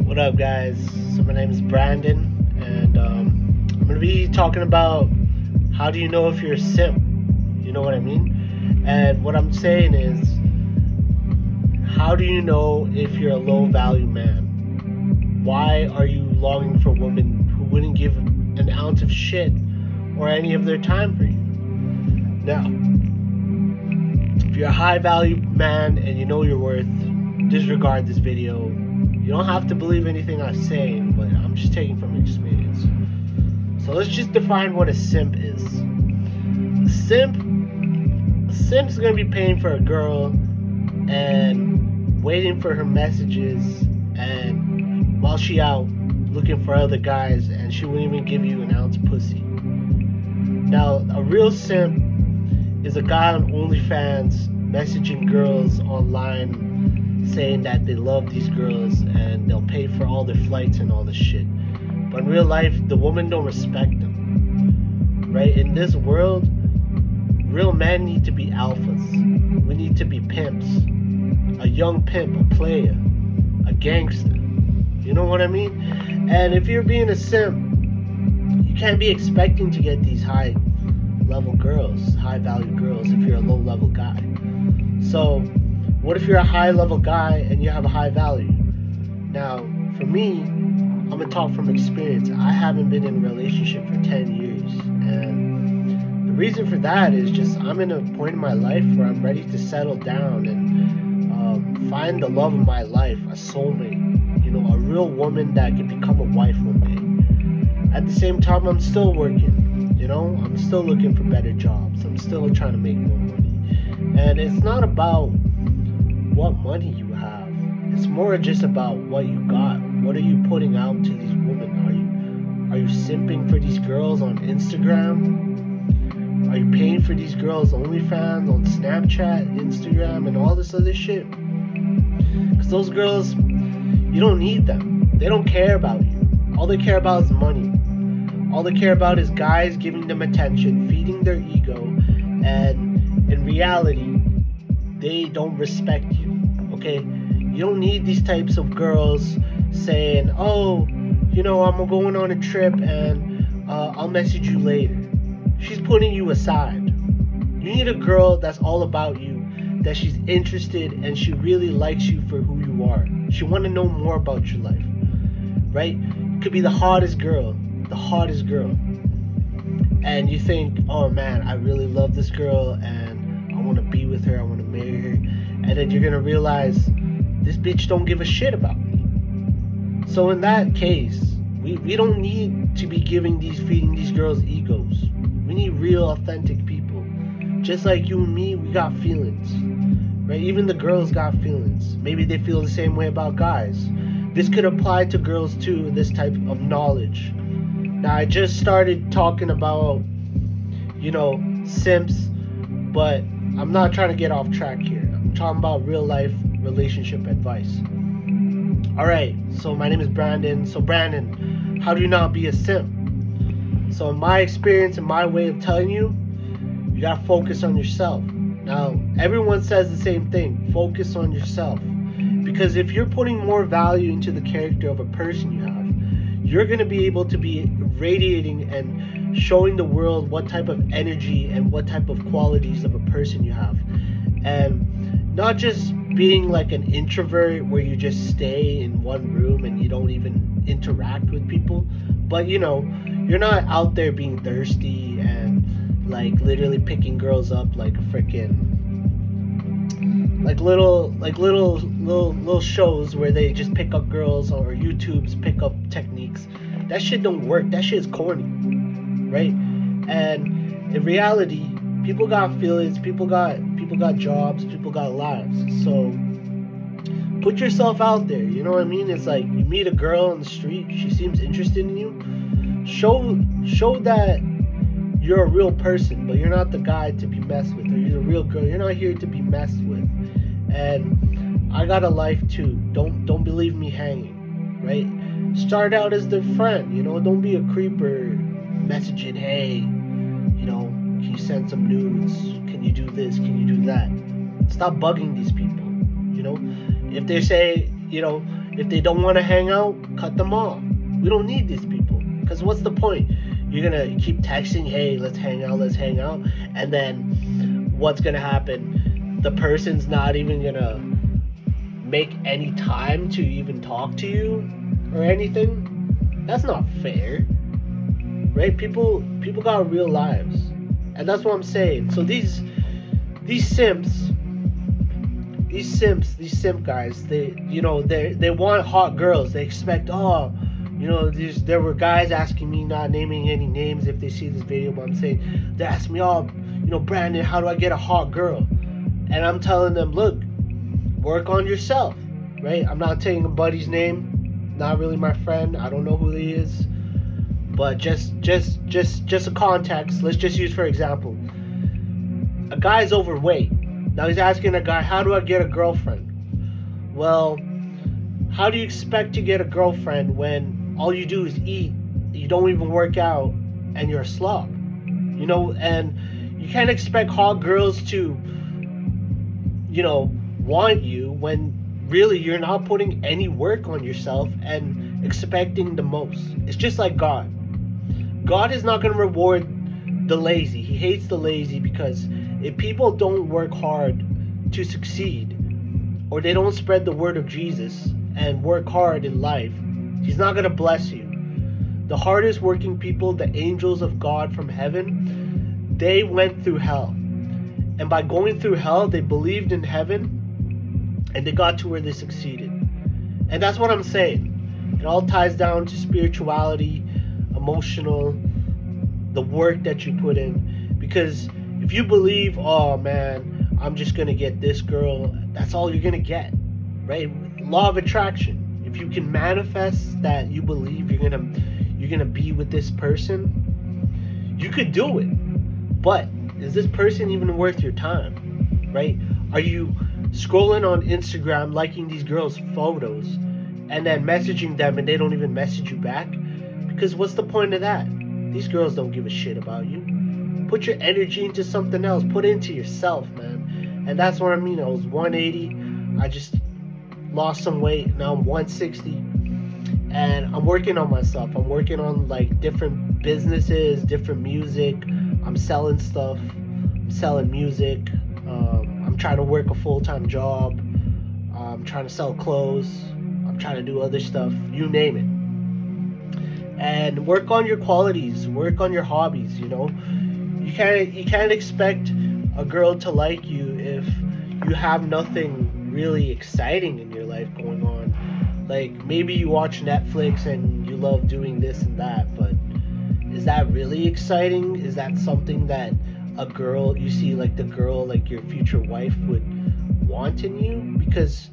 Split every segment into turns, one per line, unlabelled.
What up, guys? So my name is Brandon, and I'm gonna be talking about how do you know if you're a simp. You know what I mean? And what I'm saying is, how do you know if you're a low-value man? Why are you longing for women who wouldn't give an ounce of shit or any of their time for you? Now, if you're a high-value man and you know your worth, disregard this video. You don't have to believe anything I'm saying, but I'm just taking from experience. So let's just define what a simp is. A simp's gonna be paying for a girl and waiting for her messages, and while she out looking for other guys, and she wouldn't even give you an ounce of pussy. Now, a real simp is a guy on OnlyFans messaging girls online saying that they love these girls and they'll pay for all their flights and all this shit. But in real life, the women don't respect them. Right? In this world, real men need to be alphas. We need to be pimps. A young pimp, a player, a gangster. You know what I mean? And if you're being a simp, you can't be expecting to get these high level girls, high value girls, if you're a low level guy. So what if you're a high level guy and you have a high value? Now, for me, I'm gonna talk from experience. I haven't been in a relationship for 10 years. And the reason for that is just I'm in a point in my life where I'm ready to settle down and find the love of my life, a soulmate, a real woman that can become a wife one day. At the same time, I'm still working, I'm still looking for better jobs. I'm still trying to make more money. And it's not about what money you have. It's more just about what you got. What are you putting out to these women? Are you simping for these girls on Instagram? Are you paying for these girls OnlyFans, on Snapchat, Instagram, and all this other shit? Because those girls, you don't need them. They don't care about you. All they care about is money. All they care about is guys giving them attention, feeding their ego, and in reality, they don't respect you. Okay? You don't need these types of girls saying, oh, I'm going on a trip and I'll message you later. She's putting you aside. You need a girl that's all about you, that she's interested and she really likes you for who you are. She want to know more about your life. Right? You could be the hottest girl. And you think, oh man, I really love this girl and I want to be with her, I want to marry her. And then you're going to realize this bitch don't give a shit about me. So in that case, we don't need to be feeding these girls egos. We need real, authentic people. Just like you and me, we got feelings. Right? Even the girls got feelings. Maybe they feel the same way about guys. This could apply to girls too, this type of knowledge. Now, I just started talking about, simps, but I'm not trying to get off track here. I'm talking about real life relationship advice. Alright, so my name is Brandon. So Brandon, how do you not be a simp? So in my experience and my way of telling you, you gotta focus on yourself. Now, everyone says the same thing, focus on yourself. Because if you're putting more value into the character of a person you have, you're going to be able to be radiating and showing the world what type of energy and what type of qualities of a person you have. And not just being like an introvert where you just stay in one room and you don't even interact with people, but you're not out there being thirsty and like literally picking girls up like a freaking little shows where they just pick up girls, or YouTube's pick up techniques. That shit don't work. That shit is corny, right? And in reality, people got feelings, people got jobs, people got lives. So put yourself out there. You know what I mean? It's like you meet a girl on the street, she seems interested in you. Show that you're a real person, but you're not the guy to be messed with, or you're a real girl. You're not here to be messed with. And I got a life too. Don't believe me hanging, right? Start out as their friend, don't be a creeper messaging, hey, can you send some nudes? Can you do this? Can you do that? Stop bugging these people, If they say, If they don't want to hang out, cut them off. We don't need these people. Because what's the point? You're going to keep texting, hey, let's hang out. And then what's going to happen? The person's not even going to make any time to even talk to you or anything. That's not fair. Right? People got real lives. And that's what I'm saying. So these simp guys, they want hot girls. They expect, there were guys asking me, not naming any names if they see this video, but I'm saying, they ask me, Brandon, how do I get a hot girl? And I'm telling them, look, work on yourself, right? I'm not taking a buddy's name, not really my friend, I don't know who he is, but just a context. Let's just use for example, a guy's overweight. Now he's asking a guy, how do I get a girlfriend? Well, how do you expect to get a girlfriend when all you do is eat, you don't even work out, and you're a slob? And you can't expect hot girls to, want you when really you're not putting any work on yourself and expecting the most. It's just like God. God is not going to reward the lazy. He hates the lazy, because if people don't work hard to succeed, or they don't spread the word of Jesus and work hard in life, He's not going to bless you. The hardest working people, the angels of God from heaven, they went through hell. And by going through hell, they believed in heaven, and they got to where they succeeded. And that's what I'm saying. It all ties down to spirituality, emotional, the work that you put in. Because if you believe, oh man, I'm just gonna get this girl, that's all you're gonna get, right? Law of attraction. If you can manifest that you believe you're gonna be with this person, you could do it. But is this person even worth your time, right? Are you scrolling on Instagram, liking these girls' photos, and then messaging them and they don't even message you back? Because what's the point of that? These girls don't give a shit about you. Put your energy into something else. Put it into yourself, man. And that's what I mean. I was 180. I just lost some weight. Now I'm 160. And I'm working on myself. I'm working on like different businesses, different music. I'm selling stuff. I'm selling music. I'm trying to work a full-time job. I'm trying to sell clothes. I'm trying to do other stuff. You name it. And work on your qualities, work on your hobbies. You can't expect a girl to like you if you have nothing really exciting in your life going on. Like, maybe you watch Netflix and you love doing this and that, but is that really exciting? Is that something that a girl, you see, like the girl, like your future wife, would want in you? Because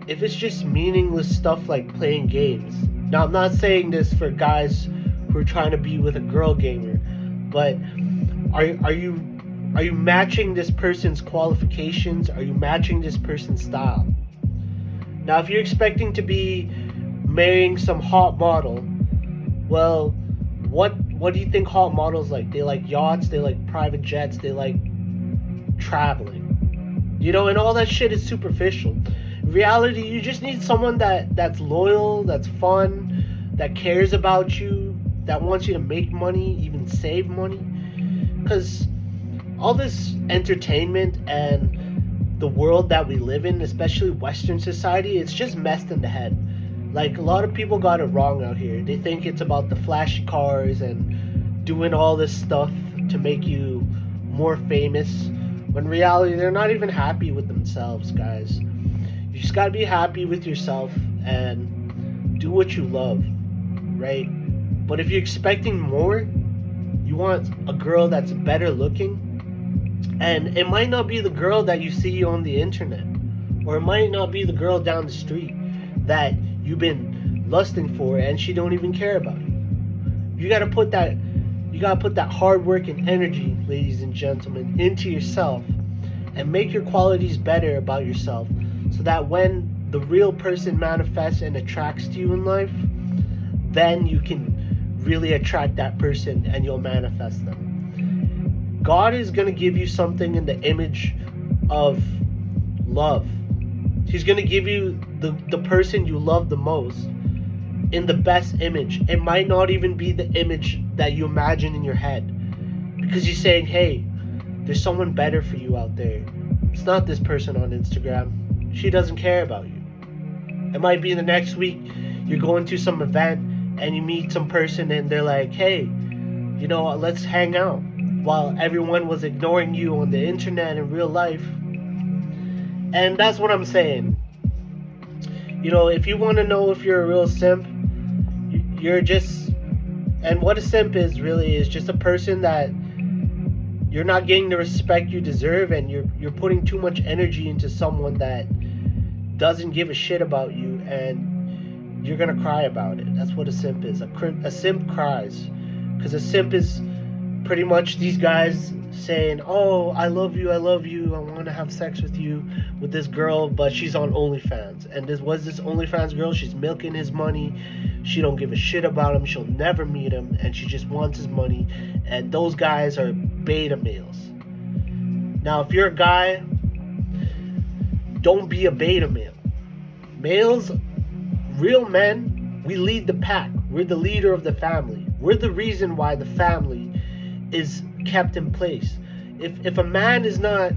if it's just meaningless stuff like playing games. Now, I'm not saying this for guys who are trying to be with a girl gamer, but are you matching this person's qualifications? Are you matching this person's style? Now, if you're expecting to be marrying some hot model, well, what do you think hot models like? They like yachts, they like private jets, they like traveling. And all that shit is superficial. In reality, you just need someone that's loyal, that's fun, that cares about you, that wants you to make money, even save money. Because all this entertainment and the world that we live in, especially Western society, it's just messed in the head. Like, a lot of people got it wrong out here. They think it's about the flashy cars and doing all this stuff to make you more famous. When in reality, they're not even happy with themselves, guys. You just gotta be happy with yourself and do what you love, right? But if you're expecting more, you want a girl that's better looking, and it might not be the girl that you see on the internet, or it might not be the girl down the street that you've been lusting for and she don't even care about you. You gotta put that hard work and energy, ladies and gentlemen, into yourself and make your qualities better about yourself, so that when the real person manifests and attracts to you in life, then you can really attract that person and you'll manifest them. God is going to give you something in the image of love. He's gonna give you the person you love the most in the best image. It might not even be the image that you imagine in your head, because he's saying, hey, there's someone better for you out there. It's not this person on Instagram. She doesn't care about you. It might be the next week you're going to some event and you meet some person and they're like, hey, you know, let's hang out, while everyone was ignoring you on the internet in real life. And that's what I'm saying. You know, if you want to know if you're a real simp, you're just, and what a simp is really is just a person that you're not getting the respect you deserve, and you're putting too much energy into someone that doesn't give a shit about you, and you're gonna cry about it. That's what a simp is. A simp cries, because a simp is pretty much these guys saying, oh, I love you, I want to have sex with you, with this girl, but she's on OnlyFans. And this OnlyFans girl, she's milking his money. She don't give a shit about him. She'll never meet him, and she just wants his money. And those guys are beta males. Now, if you're a guy, don't be a beta male. Males, real men, we lead the pack. We're the leader of the family. We're the reason why the family is kept in place. If a man is not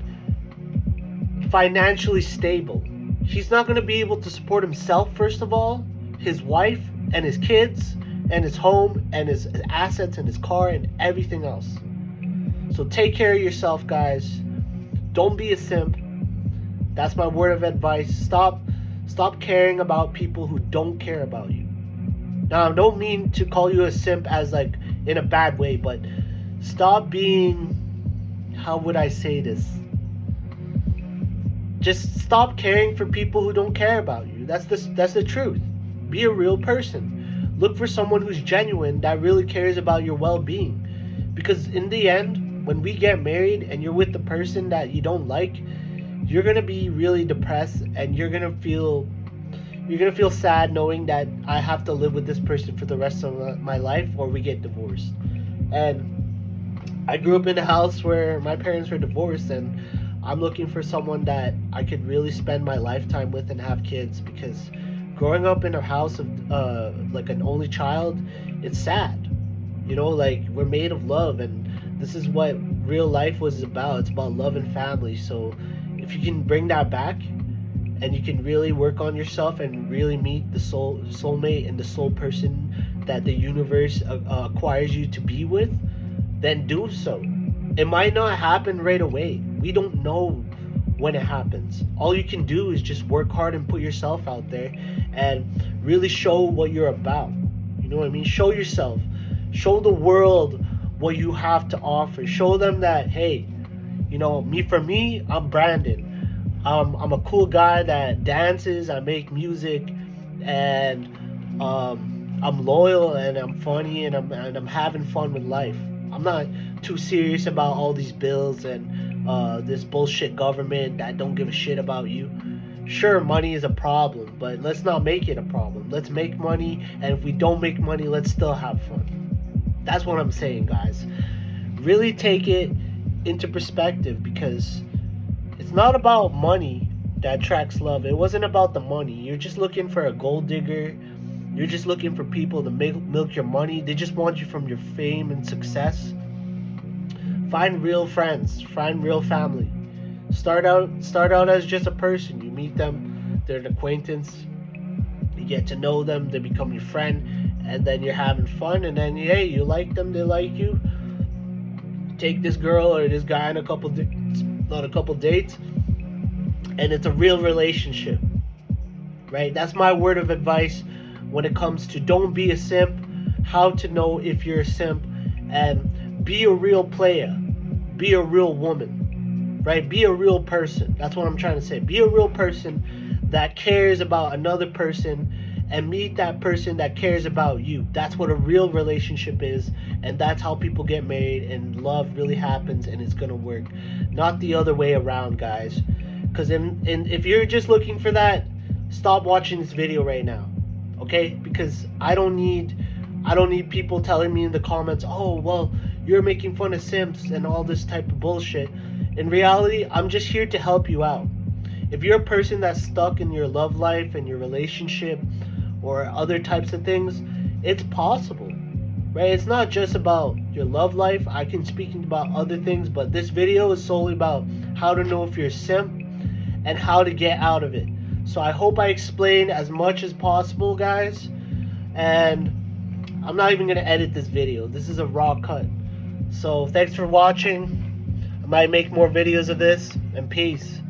financially stable, he's not going to be able to support himself, first of all, his wife and his kids and his home and his assets and his car and everything else. So take care of yourself, guys. Don't be a simp. That's my word of advice. Stop caring about people who don't care about you. Now, I don't mean to call you a simp as like in a bad way, but stop being, how would I say this? Just stop caring for people who don't care about you. That's the truth. Be a real person. Look for someone who's genuine, that really cares about your well-being. Because in the end, when we get married and you're with the person that you don't like, you're gonna be really depressed, and you're gonna feel sad knowing that I have to live with this person for the rest of my life, or we get divorced. And I grew up in a house where my parents were divorced, and I'm looking for someone that I could really spend my lifetime with and have kids, because growing up in a house of like an only child, it's sad. You know, like, we're made of love, and this is what real life was about. It's about love and family. So if you can bring that back, and you can really work on yourself and really meet the soulmate and the soul person that the universe acquires you to be with, then do so. It might not happen right away. We don't know when it happens. All you can do is just work hard and put yourself out there and really show what you're about. You know what I mean? Show yourself. Show the world what you have to offer. Show them that, hey, you know, for me, I'm Brandon. I'm a cool guy that dances, I make music, and I'm loyal, and I'm funny, and I'm having fun with life. I'm not too serious about all these bills and this bullshit government that don't give a shit about you. Sure, money is a problem, but let's not make it a problem. Let's make money, and if we don't make money, let's still have fun. That's what I'm saying, guys. Really take it into perspective, because it's not about money that attracts love. It wasn't about the money. You're just looking for a gold digger. You're just looking for people to milk your money. They just want you from your fame and success. Find real friends. Find real family. Start out as just a person. You meet them, they're an acquaintance. You get to know them, they become your friend, and then you're having fun, and then, hey, you like them, they like you. Take this girl or this guy on a couple dates, and it's a real relationship, right? That's my word of advice when it comes to don't be a simp, how to know if you're a simp, and be a real player, be a real woman, right? Be a real person. That's what I'm trying to say. Be a real person that cares about another person, and meet that person that cares about you. That's what a real relationship is, and that's how people get married, and love really happens, and it's gonna work. Not the other way around, guys. Because if you're just looking for that, stop watching this video right now, okay? Because I don't need people telling me in the comments, oh, well, you're making fun of simps and all this type of bullshit. In reality, I'm just here to help you out. if you're a person that's stuck in your love life and your relationship or other types of things, it's possible, right? It's not just about your love life. I can speak about other things, but this video is solely about how to know if you're a simp and how to get out of it. So I hope I explained as much as possible, guys. And I'm not even going to edit this video. This is a raw cut. So thanks for watching. I might make more videos of this, and peace.